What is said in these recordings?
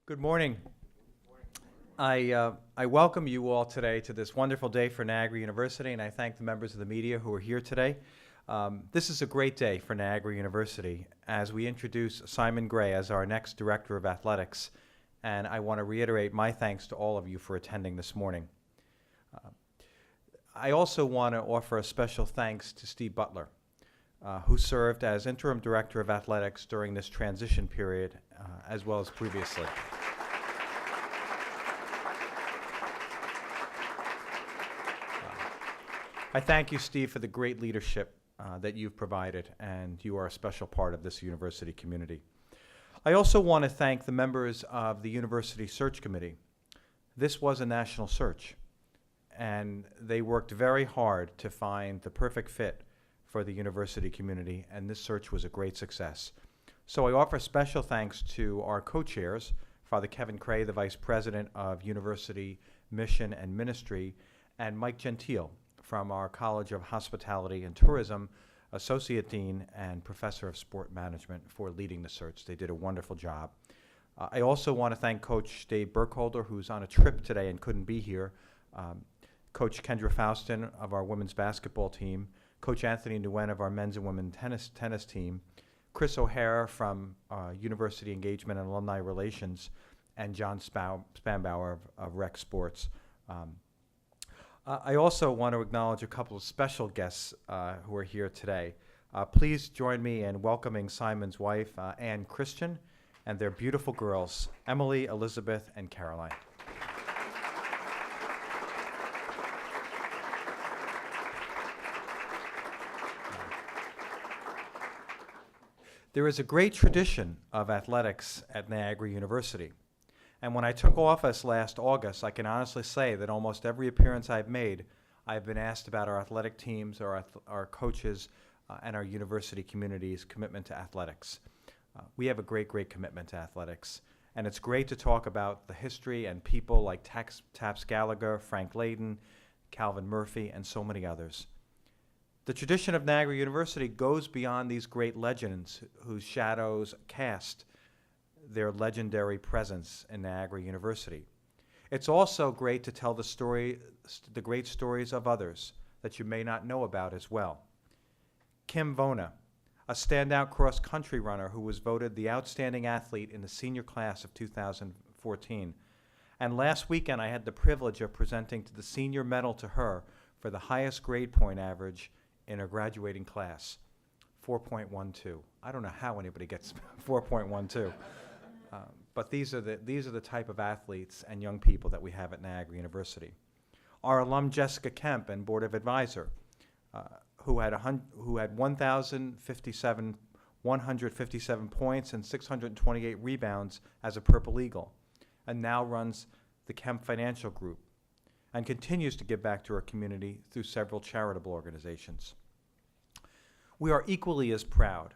Good morning. I welcome you all today to this wonderful day for Niagara University, and I thank the members of the media who are here today. This is a great day for Niagara University as we introduce Simon Gray as our next Director of Athletics, and I want to reiterate my thanks to all of you for attending this morning. I also want to offer a special thanks to Steve Butler, who served as Interim Director of Athletics during this transition period, as well as previously. I thank you, Steve, for the great leadership that you've provided, and you are a special part of this university community. I also want to thank the members of the University Search Committee. This was a national search, and they worked very hard to find the perfect fit for the university community, and this search was a great success. So I offer special thanks to our co-chairs, Father Kevin Cray, the Vice President of University Mission and Ministry, and Mike Gentile from our College of Hospitality and Tourism, Associate Dean and Professor of Sport Management, for leading the search. They did a wonderful job. I also want to thank Coach Dave Burkholder, who's on a trip today and couldn't be here, Coach Kendra Faustin of our women's basketball team, Coach Anthony Nguyen of our men's and women's tennis team, Chris O'Hara from University Engagement and Alumni Relations, and John Spanbauer of Rec Sports. I also want to acknowledge a couple of special guests who are here today. Please join me in welcoming Simon's wife, Ann Christian, and their beautiful girls, Emily, Elizabeth, and Caroline. There is a great tradition of athletics at Niagara University. And when I took office last August, I can honestly say that almost every appearance I've made, I've been asked about our athletic teams, our coaches, and our university community's commitment to athletics. We have a great commitment to athletics. And it's great to talk about the history and people like Taps Gallagher, Frank Layden, Calvin Murphy, and so many others. The tradition of Niagara University goes beyond these great legends whose shadows cast their legendary presence in Niagara University. It's also great to tell the great stories of others that you may not know about as well. Kim Vona, a standout cross-country runner who was voted the outstanding athlete in the senior class of 2014. And last weekend I had the privilege of presenting the senior medal to her for the highest grade point average in her graduating class, 4.12. I don't know how anybody gets 4.12. But these are the type of athletes and young people that we have at Niagara University. Our alum Jessica Kemp and Board of Advisor, who had 157 points and 628 rebounds as a Purple Eagle, and now runs the Kemp Financial Group, and continues to give back to our community through several charitable organizations. We are equally as proud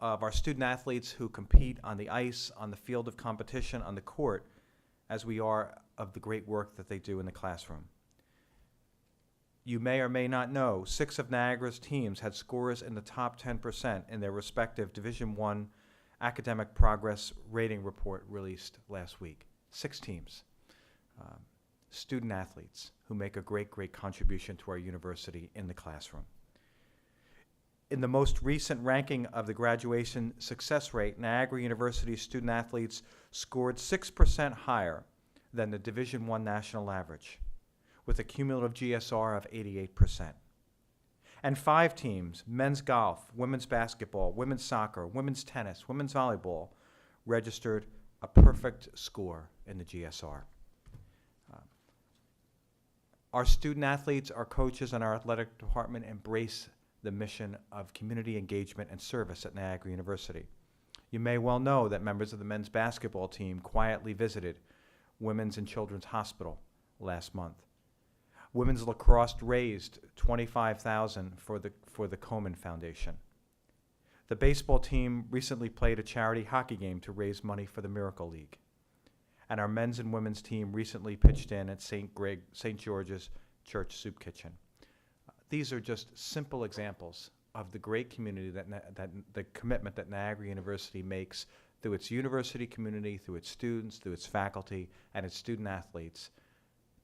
of our student athletes who compete on the ice, on the field of competition, on the court, as we are of the great work that they do in the classroom. You may or may not know, 6 of Niagara's teams had scores in the top 10% in their respective Division I academic progress rating report released last week. 6 teams. Student athletes who make a great contribution to our university in the classroom. In the most recent ranking of the graduation success rate, Niagara University student athletes scored 6% higher than the Division I national average, with a cumulative GSR of 88%. And 5 teams, men's golf, women's basketball, women's soccer, women's tennis, women's volleyball, registered a perfect score in the GSR. Our student athletes, our coaches, and our athletic department embrace the mission of community engagement and service at Niagara University. You may well know that members of the men's basketball team quietly visited Women's and Children's Hospital last month. Women's lacrosse raised $25,000 for the Komen Foundation. The baseball team recently played a charity hockey game to raise money for the Miracle League. And our men's and women's team recently pitched in at St. George's Church Soup Kitchen. These are just simple examples of the great community that the commitment that Niagara University makes through its university community, through its students, through its faculty, and its student athletes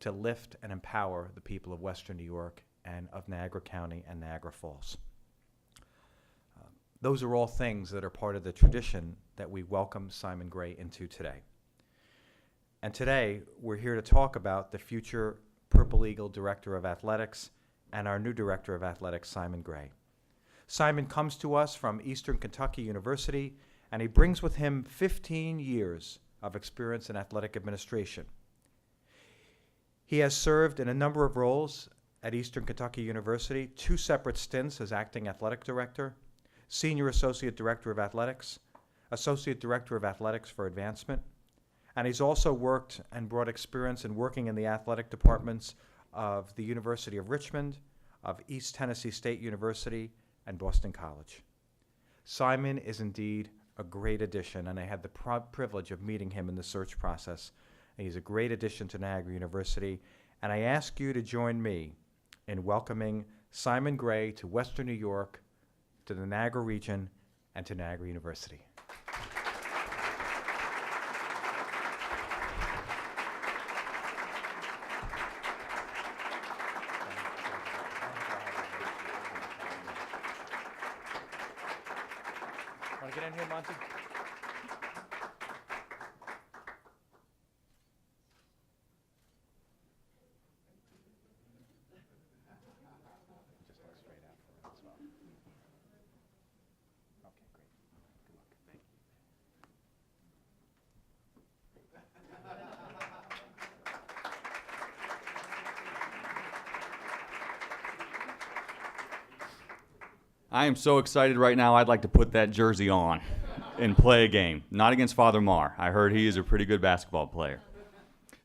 to lift and empower the people of Western New York and of Niagara County and Niagara Falls. Those are all things that are part of the tradition that we welcome Simon Gray into today. And today, we're here to talk about the future Purple Eagle Director of Athletics and our new Director of Athletics, Simon Gray. Simon comes to us from Eastern Kentucky University, and he brings with him 15 years of experience in athletic administration. He has served in a number of roles at Eastern Kentucky University, 2 separate stints as acting athletic director, Senior Associate Director of Athletics, Associate Director of Athletics for Advancement, and he's also worked and brought experience in working in the athletic departments of the University of Richmond, of East Tennessee State University, and Boston College. Simon is indeed a great addition, and I had the privilege of meeting him in the search process. And he's a great addition to Niagara University, and I ask you to join me in welcoming Simon Gray to Western New York, to the Niagara region, and to Niagara University. Want to get in here, Monty? Just look straight out for it as well. Okay, great. Good luck. Thank you. I am so excited right now, I'd like to put that jersey on and play a game. Not against Father Marr. I heard he is a pretty good basketball player.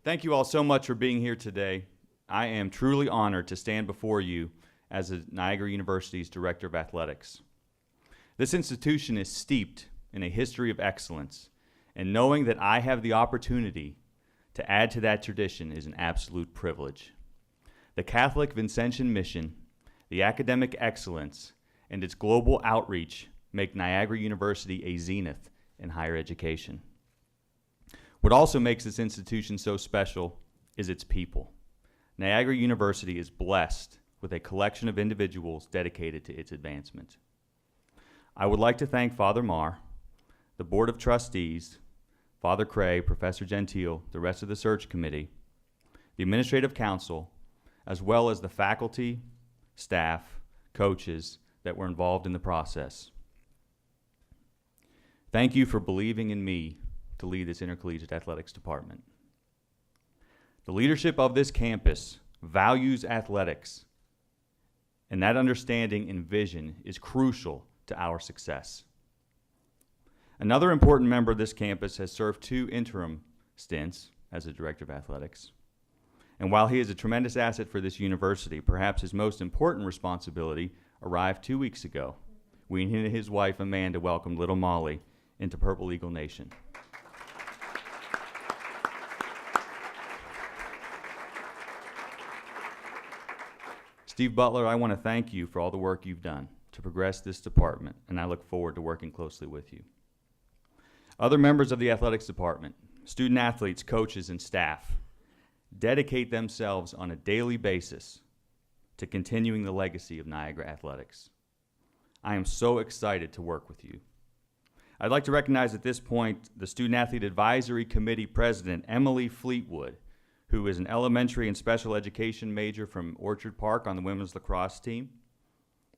Thank you all so much for being here today. I am truly honored to stand before you as Niagara University's Director of Athletics. This institution is steeped in a history of excellence, and knowing that I have the opportunity to add to that tradition is an absolute privilege. The Catholic Vincentian mission, the academic excellence, and its global outreach make Niagara University a zenith in higher education. What also makes this institution so special is its people. Niagara University is blessed with a collection of individuals dedicated to its advancement. I would like to thank Father Marr, the Board of Trustees, Father Cray, Professor Gentile, the rest of the search committee, the Administrative Council, as well as the faculty, staff, coaches that were involved in the process. Thank you for believing in me to lead this intercollegiate athletics department. The leadership of this campus values athletics, and that understanding and vision is crucial to our success. Another important member of this campus has served 2 interim stints as a director of athletics. And while he is a tremendous asset for this university, perhaps his most important responsibility arrived 2 weeks ago when he and his wife Amanda welcomed little Molly into Purple Eagle Nation. Steve Butler, I want to thank you for all the work you've done to progress this department, and I look forward to working closely with you. Other members of the athletics department, student athletes, coaches, and staff dedicate themselves on a daily basis to continuing the legacy of Niagara athletics. I am so excited to work with you. I'd like to recognize at this point the Student Athlete Advisory Committee President, Emily Fleetwood, who is an elementary and special education major from Orchard Park on the women's lacrosse team.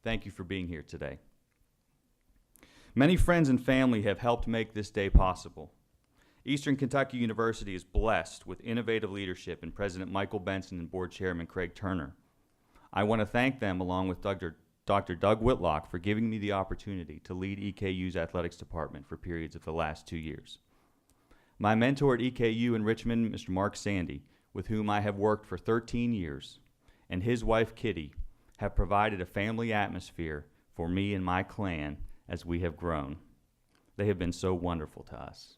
Thank you for being here today. Many friends and family have helped make this day possible. Eastern Kentucky University is blessed with innovative leadership in President Michael Benson and Board Chairman Craig Turner. I want to thank them, along with Dr. Doug Whitlock, for giving me the opportunity to lead EKU's athletics department for periods of the last 2 years. My mentor at EKU in Richmond, Mr. Mark Sandy, with whom I have worked for 13 years, and his wife Kitty have provided a family atmosphere for me and my clan as we have grown. They have been so wonderful to us.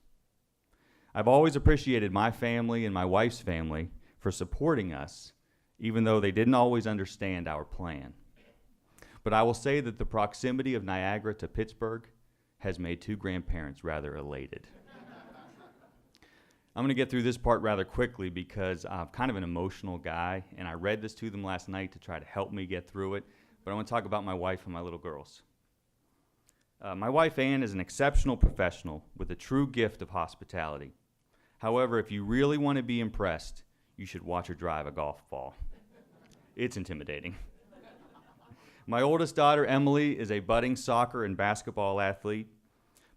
I've always appreciated my family and my wife's family for supporting us, even though they didn't always understand our plan. But I will say that the proximity of Niagara to Pittsburgh has made two grandparents rather elated. I'm going to get through this part rather quickly because I'm kind of an emotional guy, and I read this to them last night to try to help me get through it, but I want to talk about my wife and my little girls. My wife, Ann, is an exceptional professional with a true gift of hospitality. However, if you really want to be impressed, you should watch her drive a golf ball. It's intimidating. My oldest daughter, Emily, is a budding soccer and basketball athlete,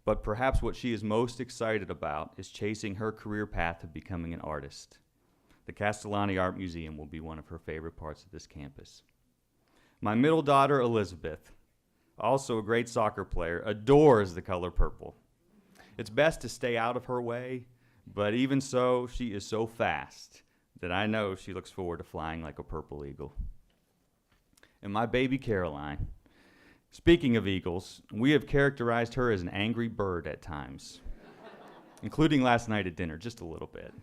but perhaps what she is most excited about is chasing her career path of becoming an artist. The Castellani Art Museum will be one of her favorite parts of this campus. My middle daughter, Elizabeth, also a great soccer player, adores the color purple. It's best to stay out of her way, but even so, she is so fast that I know she looks forward to flying like a purple eagle. And my baby Caroline, speaking of eagles, we have characterized her as an angry bird at times, including last night at dinner, just a little bit.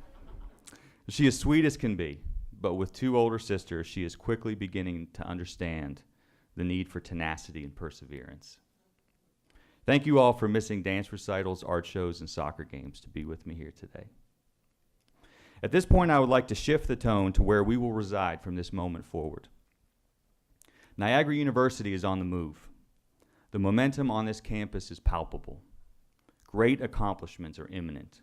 She is sweet as can be, but with two older sisters, she is quickly beginning to understand the need for tenacity and perseverance. Thank you all for missing dance recitals, art shows, and soccer games to be with me here today. At this point, I would like to shift the tone to where we will reside from this moment forward. Niagara University is on the move. The momentum on this campus is palpable. Great accomplishments are imminent.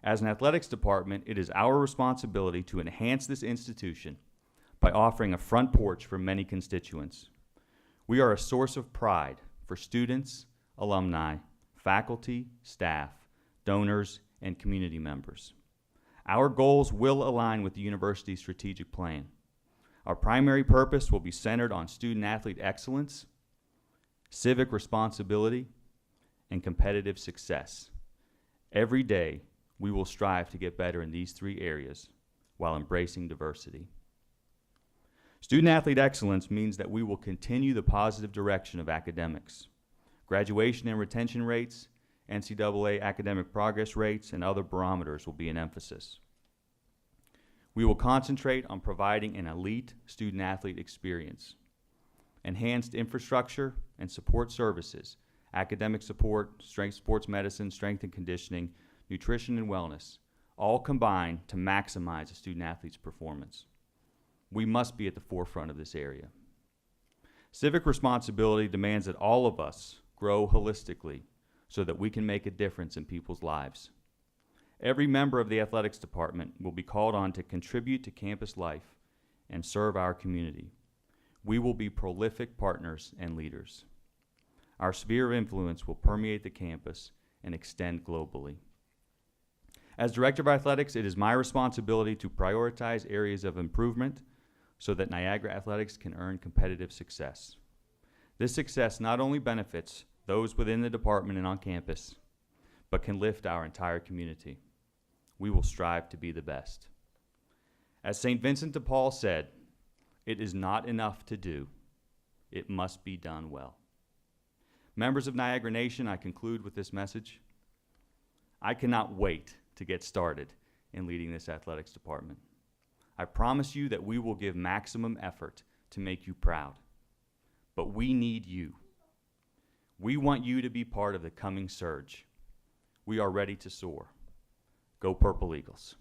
As an athletics department, it is our responsibility to enhance this institution by offering a front porch for many constituents. We are a source of pride for students, alumni, faculty, staff, donors, and community members. Our goals will align with the university's strategic plan. Our primary purpose will be centered on student-athlete excellence, civic responsibility, and competitive success. Every day, we will strive to get better in these three areas while embracing diversity. Student-athlete excellence means that we will continue the positive direction of academics. Graduation and retention rates, NCAA academic progress rates, and other barometers will be an emphasis. We will concentrate on providing an elite student-athlete experience. Enhanced infrastructure and support services, academic support, strength sports medicine, strength and conditioning, nutrition and wellness, all combine to maximize a student-athlete's performance. We must be at the forefront of this area. Civic responsibility demands that all of us grow holistically so that we can make a difference in people's lives. Every member of the athletics department will be called on to contribute to campus life and serve our community. We will be prolific partners and leaders. Our sphere of influence will permeate the campus and extend globally. As Director of Athletics, it is my responsibility to prioritize areas of improvement so that Niagara Athletics can earn competitive success. This success not only benefits those within the department and on campus, but can lift our entire community. We will strive to be the best. As St. Vincent de Paul said, it is not enough to do, it must be done well. Members of Niagara Nation, I conclude with this message. I cannot wait to get started in leading this athletics department. I promise you that we will give maximum effort to make you proud. But we need you. We want you to be part of the coming surge. We are ready to soar. Go Purple Eagles.